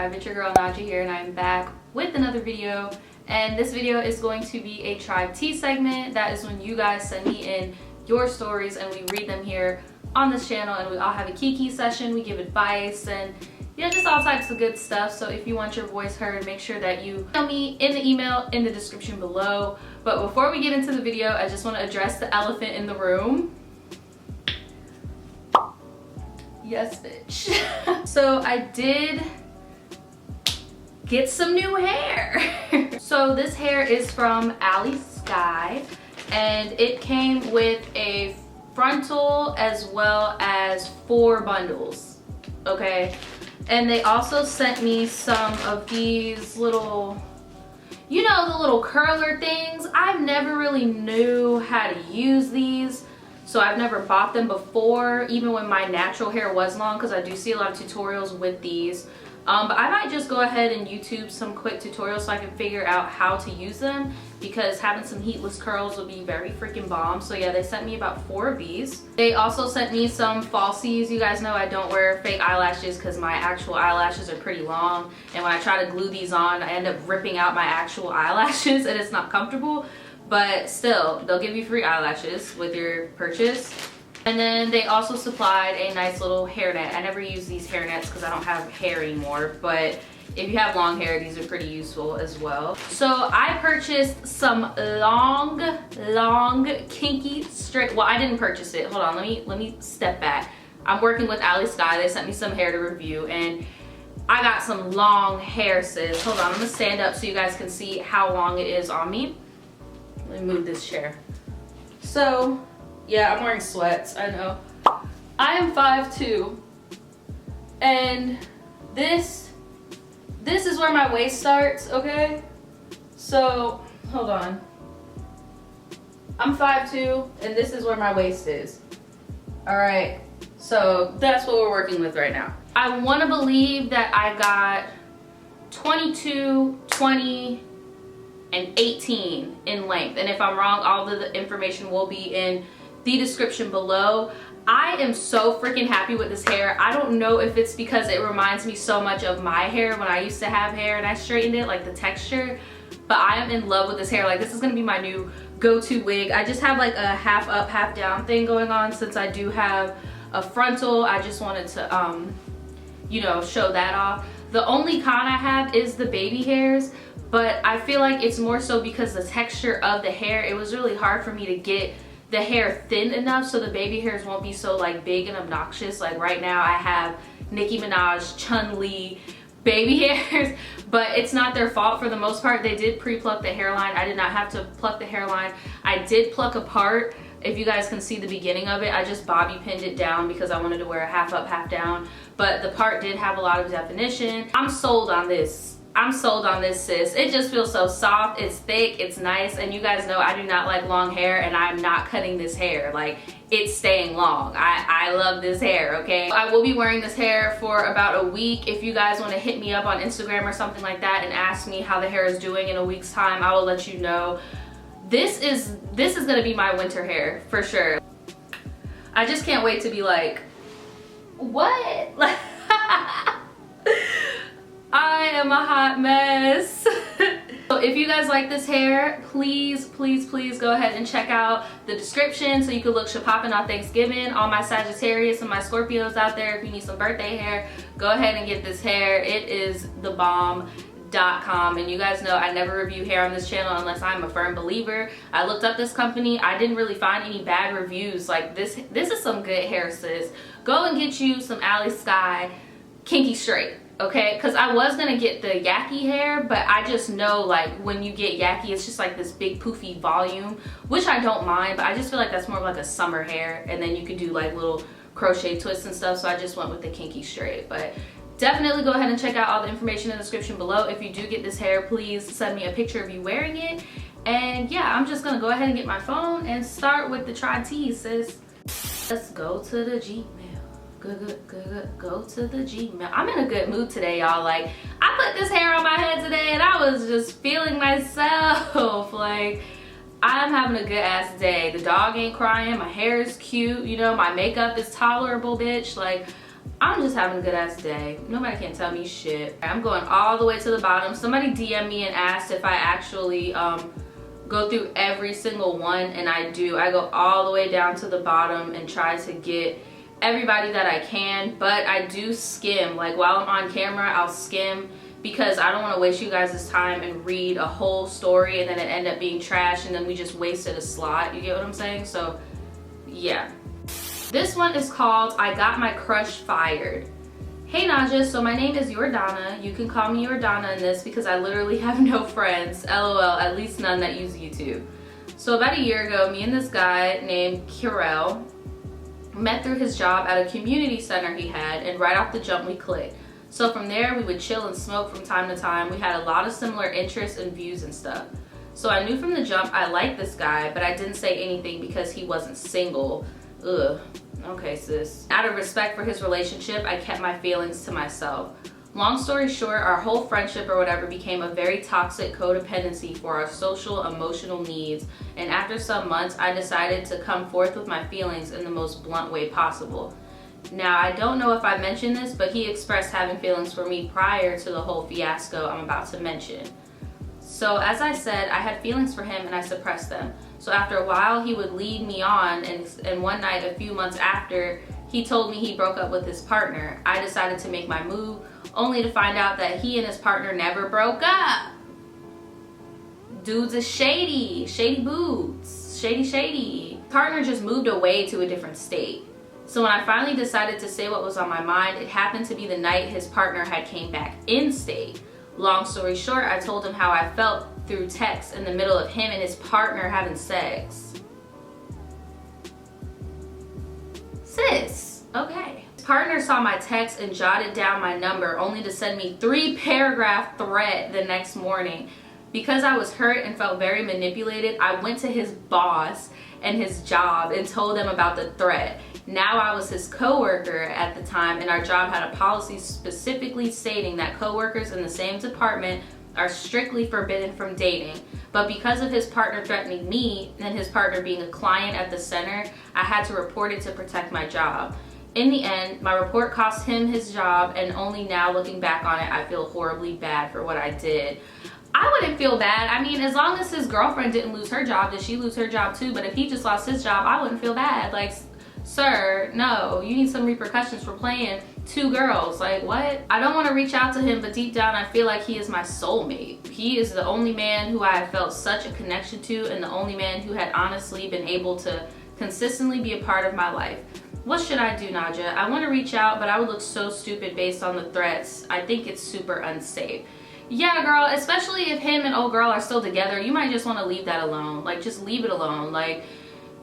Tribe. It's your girl Naji here, and I'm back with another video. And this video is going to be a Tribe Tea segment. That is when you guys send me in your stories and we read them here on this channel, and we all have a kiki session. We give advice and just all types of good stuff. So if you want your voice heard, make sure that you email me in the email in the description below. But before we get into the video, I just want to address the elephant in the room. Yes, bitch. So I did get some new hair. So this hair is from Alisky, and it came with a frontal as well as 4 bundles, okay? And they also sent me some of these little, you know, the little curler things. I've never really knew how to use these, so I've never bought them before, even when my natural hair was long, because I do see a lot of tutorials with these. But I might just go ahead and YouTube some quick tutorials so I can figure out how to use them, because having some heatless curls would be very freaking bomb. So yeah, they sent me about 4 of these. They also sent me some falsies. You guys know I don't wear fake eyelashes because my actual eyelashes are pretty long, and when I try to glue these on, I end up ripping out my actual eyelashes and it's not comfortable. But still, they'll give you free eyelashes with your purchase. And then they also supplied a nice little hairnet. I never use these hairnets because I don't have hair anymore, but if you have long hair, these are pretty useful as well. So I purchased some long kinky straight. Well, I didn't purchase it. Hold on, let me step back. I'm working with Alisky. They sent me some hair to review, and I got some long hair, sis. Hold on, I'm gonna stand up so you guys can see how long it is on me. Let me move this chair. So yeah, I'm wearing sweats, I know. I am 5'2", and this is where my waist starts, okay? So, hold on. I'm 5'2", and this is where my waist is. All right, so that's what we're working with right now. I wanna believe that I got 22, 20, and 18 in length. And if I'm wrong, all of the information will be in the description below. I am so freaking happy with this hair. I don't know if it's because it reminds me so much of my hair when I used to have hair and I straightened it, like the texture, but I am in love with this hair. Like, this is gonna be my new go-to wig. I just have like a half up, half down thing going on since I do have a frontal. I just wanted to you know, show that off. The only con I have is the baby hairs, but I feel like it's more so because the texture of the hair. It was really hard for me to get the hair thin enough so the baby hairs won't be so like big and obnoxious. Like right now I have Nicki Minaj, Chun-Li baby hairs, but it's not their fault for the most part. They did pre-pluck the hairline. I did not have to pluck the hairline. I did pluck a part. If you guys can see the beginning of it, I just bobby pinned it down because I wanted to wear a half up, half down, but the part did have a lot of definition. I'm sold on this. I'm sold on this, sis. It just feels so soft, it's thick, it's nice, and you guys know I do not like long hair, and I'm not cutting this hair. Like, it's staying long. I love this hair, okay? I will be wearing this hair for about a week. If you guys want to hit me up on Instagram or something like that and ask me how the hair is doing in a week's time, I will let you know. This is gonna be my winter hair for sure. I just can't wait to be like, what? Like, I am a hot mess. So if you guys like this hair, please go ahead and check out the description so you can look shapoppin' on Thanksgiving. All my Sagittarius and my Scorpios out there, if you need some birthday hair, go ahead and get this hair. It is thebomb.com, and you guys know I never review hair on this channel unless I'm a firm believer. I looked up this company. I didn't really find any bad reviews. Like, this is some good hair, sis. Go and get you some Alisky kinky straight. Okay, because I was gonna get the yaki hair, but I just know like when you get yaki, it's just like this big poofy volume, which I don't mind, but I just feel like that's more of like a summer hair, and then you can do like little crochet twists and stuff. So I just went with the kinky straight. But definitely go ahead and check out all the information in the description below. If you do get this hair, please send me a picture of you wearing it. And yeah, I'm just gonna go ahead and get my phone and start with the Tribe Tea, sis. Let's go to the Gmail. Go to the Gmail. I'm in a good mood today, y'all. Like, I put this hair on my head today and I was just feeling myself. Like, I'm having a good ass day. The dog ain't crying, my hair is cute, you know, my makeup is tolerable, bitch. Like, I'm just having a good ass day. Nobody can tell me shit. I'm going all the way to the bottom. Somebody DM'd me and asked if I actually go through every single one, and I do. I go all the way down to the bottom and try to get everybody that I can, but I do skim. Like while I'm on camera, I'll skim because I don't want to waste you guys' time and read a whole story and then it end up being trash and then we just wasted a slot. You get what I'm saying? So yeah. This one is called I Got My Crush Fired. Hey Naja, so my name is Jordana. You can call me Jordana in this because I literally have no friends. LOL, at least none that use YouTube. So about a year ago, me and this guy named Kirel met through his job at a community center he had, and right off the jump we clicked. So from there we would chill and smoke from time to time. We had a lot of similar interests and views and stuff. So I knew from the jump I liked this guy, but I didn't say anything because he wasn't single. Ugh, okay sis. Out of respect for his relationship, I kept my feelings to myself. Long story short, our whole friendship or whatever became a very toxic codependency for our social, emotional needs, and after some months, I decided to come forth with my feelings in the most blunt way possible. Now, I don't know if I mentioned this, but he expressed having feelings for me prior to the whole fiasco I'm about to mention. So as I said, I had feelings for him and I suppressed them. So after a while, he would lead me on, and one night a few months after, he told me he broke up with his partner. I decided to make my move, only to find out that he and his partner never broke up. Dudes is shady, shady boots, shady. Partner just moved away to a different state. So when I finally decided to say what was on my mind, it happened to be the night his partner had came back in state. Long story short, I told him how I felt through text in the middle of him and his partner having sex. Sis, okay. His partner saw my text and jotted down my number, only to send me 3-paragraph threat the next morning. Because I was hurt and felt very manipulated, I went to his boss and his job and told them about the threat. Now I was his coworker at the time, and our job had a policy specifically stating that coworkers in the same department are strictly forbidden from dating. But because of his partner threatening me and his partner being a client at the center, I had to report it to protect my job. In the end, my report cost him his job, and only now looking back on it, I feel horribly bad for what I did. I wouldn't feel bad. I mean, as long as his girlfriend didn't lose her job, did she lose her job too? But if he just lost his job, I wouldn't feel bad. Like, sir, no, you need some repercussions for playing two girls. Like, what? I don't want to reach out to him, but deep down I feel like he is my soulmate. He is the only man who I have felt such a connection to, and the only man who had honestly been able to consistently be a part of my life. What should I do, Naja? I want to reach out, but I would look so stupid based on the threats. I think it's super unsafe. Yeah, girl, especially if him and old girl are still together, you might just want to leave that alone. Like, just leave it alone. Like,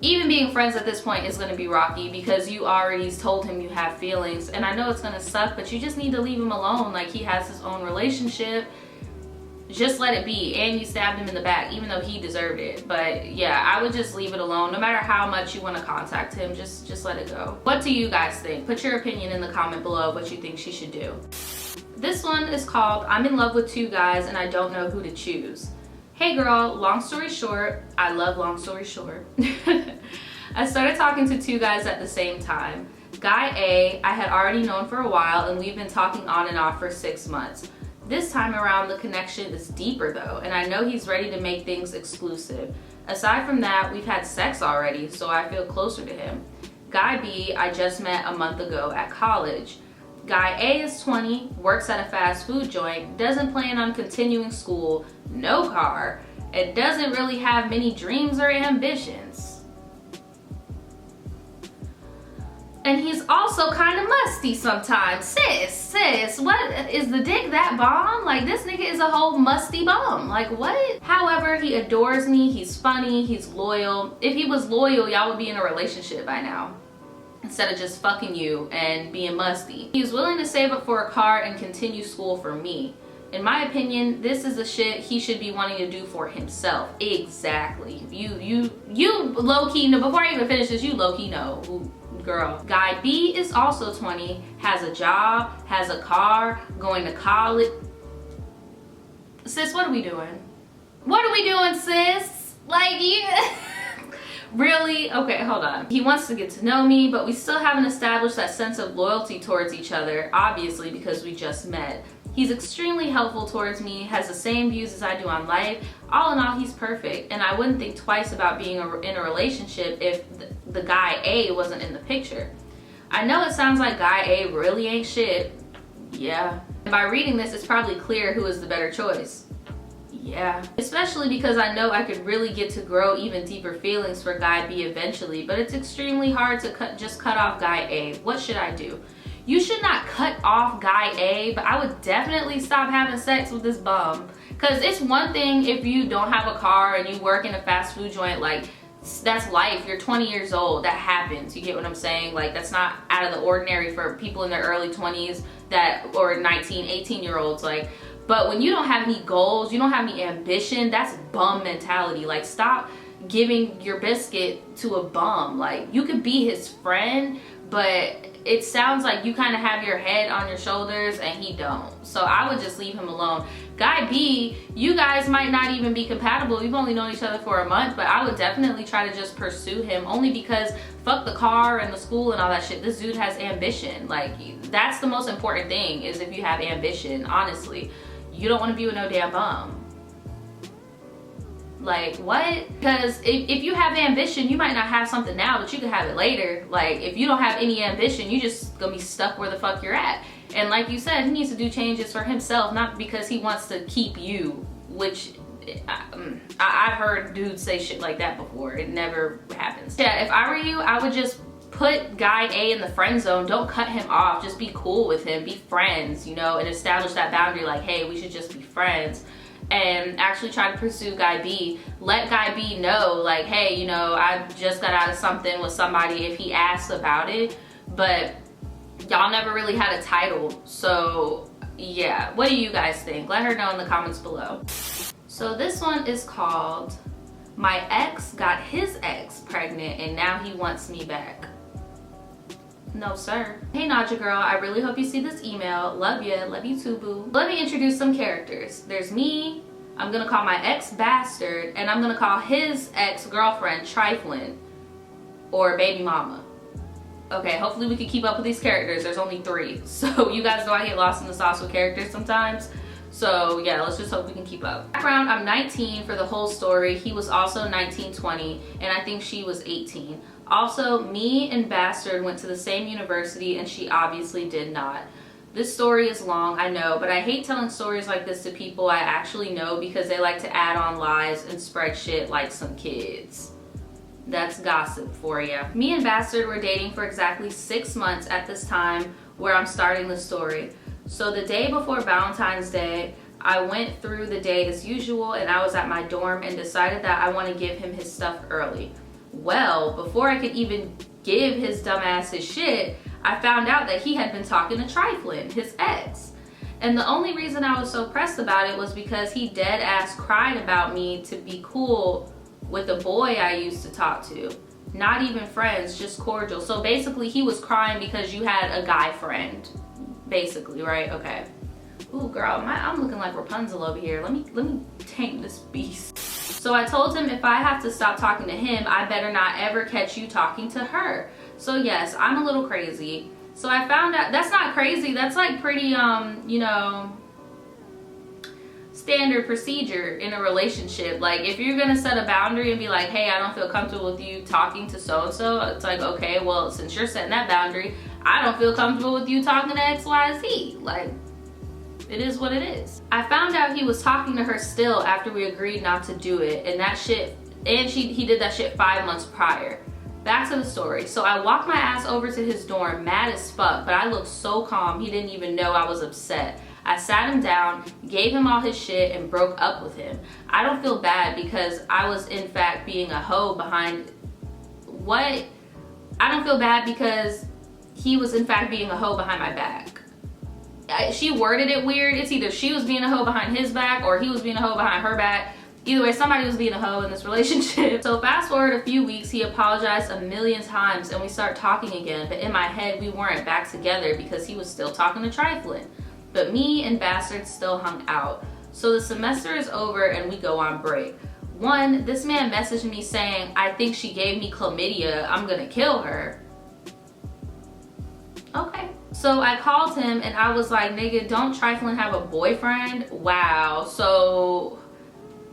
even being friends at this point is going to be rocky because you already told him you have feelings. And I know it's going to suck, but you just need to leave him alone. Like, he has his own relationship. Just let it be. And you stabbed him in the back, even though he deserved it. But yeah, I would just leave it alone. No matter how much you want to contact him, just let it go. What do you guys think? Put your opinion in the comment below of what you think she should do. This one is called I'm in love with two guys and I don't know who to choose. Hey girl, long story short, I love long story short. I started talking to two guys at the same time. Guy A, I had already known for a while and we've been talking on and off for 6 months. This time around the connection is deeper though, and I know he's ready to make things exclusive. Aside from that, we've had sex already, so I feel closer to him. Guy B, I just met a month ago at college. Guy A is 20, works at a fast food joint, doesn't plan on continuing school, no car, and doesn't really have many dreams or ambitions. And he's also kind of musty sometimes. Sis, what, is the dick that bomb? Like, this nigga is a whole musty bum. Like, what? However, he adores me, he's funny, he's loyal. If he was loyal, y'all would be in a relationship by now, instead of just fucking you and being musty. He's willing to save up for a car and continue school for me. In my opinion, this is the shit he should be wanting to do for himself. Exactly. You low-key know, before I even finish this, you low-key know. Ooh, girl. Guy B is also 20, has a job, has a car, going to college. Sis, what are we doing? What are we doing, sis? Like, you... Really? Okay, hold on. He wants to get to know me, but we still haven't established that sense of loyalty towards each other, obviously because we just met. He's extremely helpful towards me, has the same views as I do on life. All in all, he's perfect, and I wouldn't think twice about being in a relationship if the guy A wasn't in the picture. I know it sounds like guy A really ain't shit. Yeah. And by reading this, it's probably clear who is the better choice. Yeah. Especially because I know I could really get to grow even deeper feelings for guy B eventually, but it's extremely hard to just cut off guy A. What should I do? You should not cut off guy A, but I would definitely stop having sex with this bum. Cause it's one thing if you don't have a car and you work in a fast food joint, like that's life. You're 20 years old. That happens. You get what I'm saying? Like that's not out of the ordinary for people in their early 20s or 19, 18-year-olds. Like, but when you don't have any goals, you don't have any ambition, that's bum mentality. Like stop giving your biscuit to a bum. Like you could be his friend, but it sounds like you kind of have your head on your shoulders and he don't. So I would just leave him alone. Guy B, you guys might not even be compatible. You've only known each other for a month, but I would definitely try to just pursue him, only because fuck the car and the school and all that shit. This dude has ambition. Like that's the most important thing, is if you have ambition, honestly. You don't want to be with no damn bum. Like what? Because if you have ambition, you might not have something now, but you can have it later. Like if you don't have any ambition, you just gonna be stuck where the fuck you're at. And like you said, he needs to do changes for himself, not because he wants to keep you, which I've heard dudes say shit like that before. It never happens. Yeah, if I were you, I would just put guy A in the friend zone. Don't cut him off. Just be cool with him. Be friends, you know, and establish that boundary like, hey, we should just be friends. And actually try to pursue guy B. Let guy B know, like, hey, you know, I just got out of something with somebody if he asks about it, but y'all never really had a title. So yeah, what do you guys think? Let her know in the comments below. So this one is called My Ex Got His Ex Pregnant and Now He Wants Me Back. No sir. Hey Naja girl, I really hope you see this email. Love you too boo. Let me introduce some characters. There's me, I'm gonna call my ex Bastard, and I'm gonna call his ex-girlfriend Trifling or Baby Mama. Okay, hopefully we can keep up with these characters. There's only 3, so you guys know I get lost in the sauce with characters sometimes. So yeah, let's just hope we can keep up. Background, I'm 19 for the whole story. He was also 19, 20, and I think she was 18. Also, me and Bastard went to the same university and she obviously did not. This story is long, I know, but I hate telling stories like this to people I actually know because they like to add on lies and spread shit like some kids. That's gossip for you. Me and Bastard were dating for exactly 6 months at this time where I'm starting the story. So the day before Valentine's Day, I went through the day as usual and I was at my dorm and decided that I want to give him his stuff early. Well, before I could even give his dumbass his shit, I found out that he had been talking to Trifling, his ex. And the only reason I was so pressed about it was because he dead ass cried about me to be cool with a boy I used to talk to. Not even friends, just cordial. So basically he was crying because you had a guy friend. Basically, right? Okay. Ooh girl, I'm looking like Rapunzel over here. Let me tame this beast. So I told him if I have to stop talking to him, I better not ever catch you talking to her. So yes, I'm a little crazy. So I found out that's not crazy. That's like pretty, you know, standard procedure in a relationship. Like if you're gonna set a boundary and be like, hey, I don't feel comfortable with you talking to so-and-so, it's like, okay, well, since you're setting that boundary, I don't feel comfortable with you talking to XYZ. Like, it is what it is. I found out he was talking to her still after we agreed not to do it, and that shit, and he did that shit 5 months prior. Back to the story. So I walked my ass over to his dorm, mad as fuck, but I looked so calm, he didn't even know I was upset. I sat him down, gave him all his shit, and broke up with him. I don't feel bad because I was in fact being a hoe behind, what? I don't feel bad because he was in fact being a hoe behind my back. She worded it weird. It's either she was being a hoe behind his back or he was being a hoe behind her back. Either way, somebody was being a hoe in this relationship. So fast forward a few weeks, he apologized a million times and we start talking again. But in my head, we weren't back together because he was still talking to Trifling. But me and Bastard still hung out. So the semester is over and we go on break. One, this man messaged me saying, I think she gave me chlamydia, I'm gonna kill her. Okay. So I called him and I was like, nigga, don't trifling have a boyfriend? Wow. So,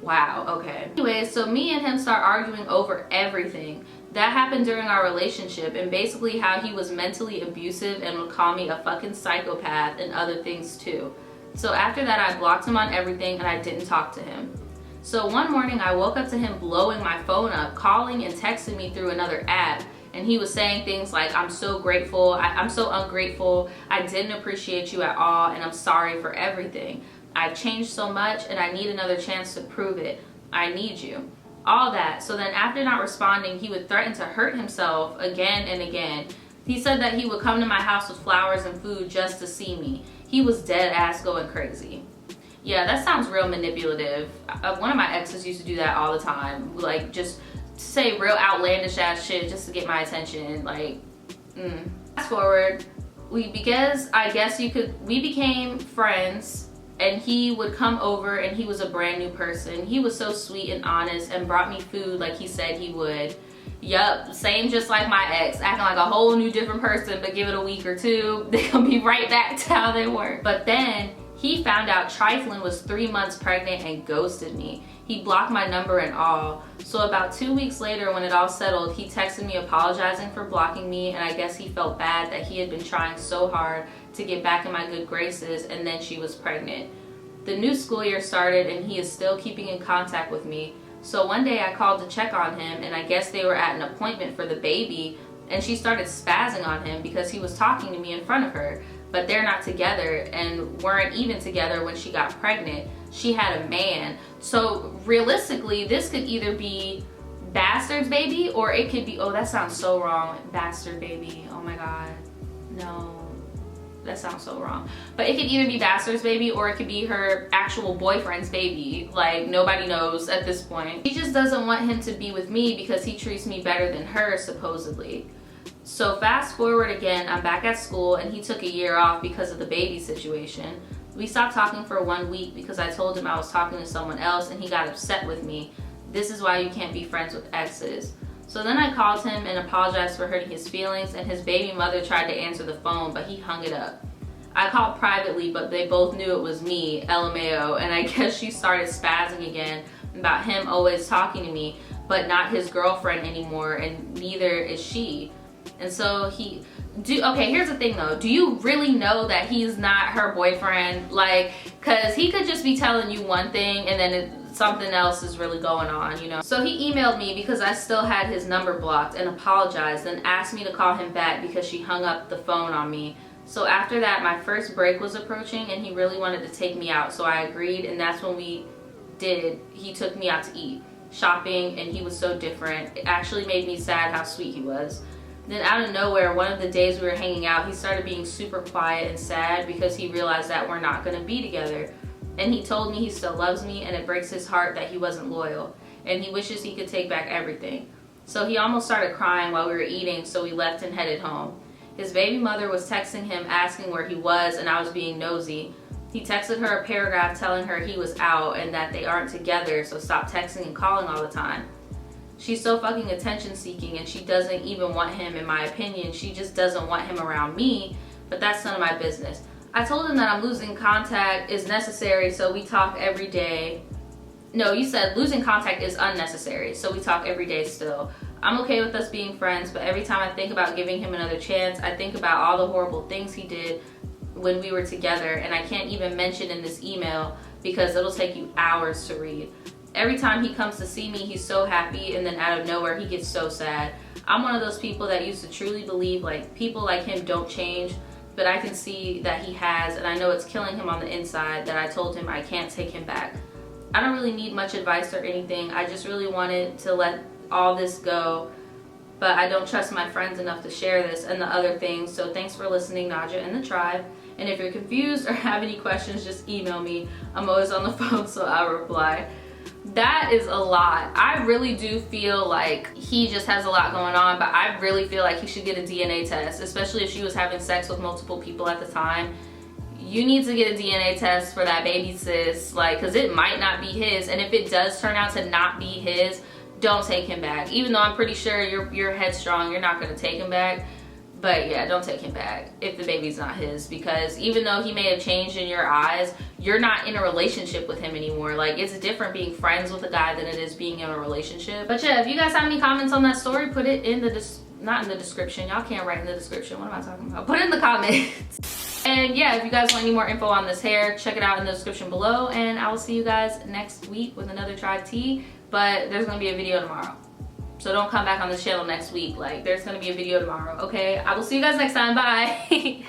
wow, okay. Anyway, so me and him start arguing over everything. That happened during our relationship, and basically how he was mentally abusive and would call me a fucking psychopath and other things too. So after that, I blocked him on everything and I didn't talk to him. So one morning I woke up to him blowing my phone up, calling and texting me through another app. And he was saying things like, I'm so grateful, I'm so ungrateful, I didn't appreciate you at all, and I'm sorry for everything. I've changed so much and I need another chance to prove it. I need you. All that. So then after not responding, he would threaten to hurt himself again and again. He said that he would come to my house with flowers and food just to see me. He was dead ass going crazy. Yeah, that sounds real manipulative. One of my exes used to do that all the time. Like, just say real outlandish ass shit just to get my attention. Like, Fast forward, we became friends. And he would come over and he was a brand new person. He was so sweet and honest and brought me food like he said he would. Yup, same just like my ex, acting like a whole new different person, but give it a week or two, they gonna be right back to how they were. But then he found out Triflin was 3 months pregnant and ghosted me. He blocked my number and all. So about 2 weeks later, when it all settled, he texted me apologizing for blocking me, and I guess he felt bad that he had been trying so hard to get back in my good graces, and then she was pregnant. The new school year started and he is still keeping in contact with me. So one day I called to check on him, and I guess they were at an appointment for the baby, and she started spazzing on him because he was talking to me in front of her. But they're not together and weren't even together when she got pregnant. She had a man. So realistically, this could either be bastard's baby, or it could be, oh, that sounds so wrong, bastard baby, oh my god, no. That sounds so wrong. But it could either be bastard's baby or it could be her actual boyfriend's baby. Like, nobody knows at this point. She just doesn't want him to be with me because he treats me better than her, supposedly. So fast forward again, I'm back at school and he took a year off because of the baby situation. We stopped talking for 1 week because I told him I was talking to someone else and he got upset with me. This is why you can't be friends with exes. So then I called him and apologized for hurting his feelings, and his baby mother tried to answer the phone, but he hung it up. I called privately, but they both knew it was me, LMAO, and I guess she started spazzing again about him always talking to me, but not his girlfriend anymore, and neither is she. And so okay, here's the thing though. Do you really know that he's not her boyfriend? Like, cause he could just be telling you one thing and then something else is really going on, you know? So he emailed me because I still had his number blocked and apologized and asked me to call him back because she hung up the phone on me. So after that, my first break was approaching and he really wanted to take me out. So I agreed, and that's when we did. He took me out to eat, shopping, and he was so different. It actually made me sad how sweet he was. Then out of nowhere, one of the days we were hanging out, he started being super quiet and sad because he realized that we're not gonna be together. And he told me he still loves me and it breaks his heart that he wasn't loyal. And he wishes he could take back everything. So he almost started crying while we were eating, so we left and headed home. His baby mother was texting him asking where he was, and I was being nosy. He texted her a paragraph telling her he was out and that they aren't together, so stop texting and calling all the time. She's so fucking attention seeking and she doesn't even want him, in my opinion. She just doesn't want him around me, but that's none of my business. I told him that I'm losing contact is necessary, so we talk every day. No, you said losing contact is unnecessary, so we talk every day still. I'm okay with us being friends, but every time I think about giving him another chance, I think about all the horrible things he did when we were together, and I can't even mention in this email because it'll take you hours to read. Every time he comes to see me, he's so happy, and then out of nowhere, he gets so sad. I'm one of those people that used to truly believe like people like him don't change, but I can see that he has, and I know it's killing him on the inside that I told him I can't take him back. I don't really need much advice or anything. I just really wanted to let all this go, but I don't trust my friends enough to share this and the other things. So thanks for listening, Naja and the tribe. And if you're confused or have any questions, just email me. I'm always on the phone, so I'll reply. That is a lot. I really do feel like he just has a lot going on, but I really feel like he should get a DNA test, especially if she was having sex with multiple people at the time. you need to get a DNA test for that baby, sis, like, because it might not be his. And if it does turn out to not be his, don't take him back. Even though I'm pretty sure you're headstrong, you're not going to take him back. But yeah, don't take him back if the baby's not his, because even though he may have changed in your eyes, you're not in a relationship with him anymore. Like, it's different being friends with a guy than it is being in a relationship. But yeah, if you guys have any comments on that story, put it in the not in the description. Y'all can't write in the description. What am I talking about? Put it in the comments. And yeah, if you guys want any more info on this hair, check it out in the description below. And I will see you guys next week with another Tribe Tea. But there's gonna be a video tomorrow. So don't come back on this channel next week. Like, there's gonna be a video tomorrow, okay? I will see you guys next time. Bye.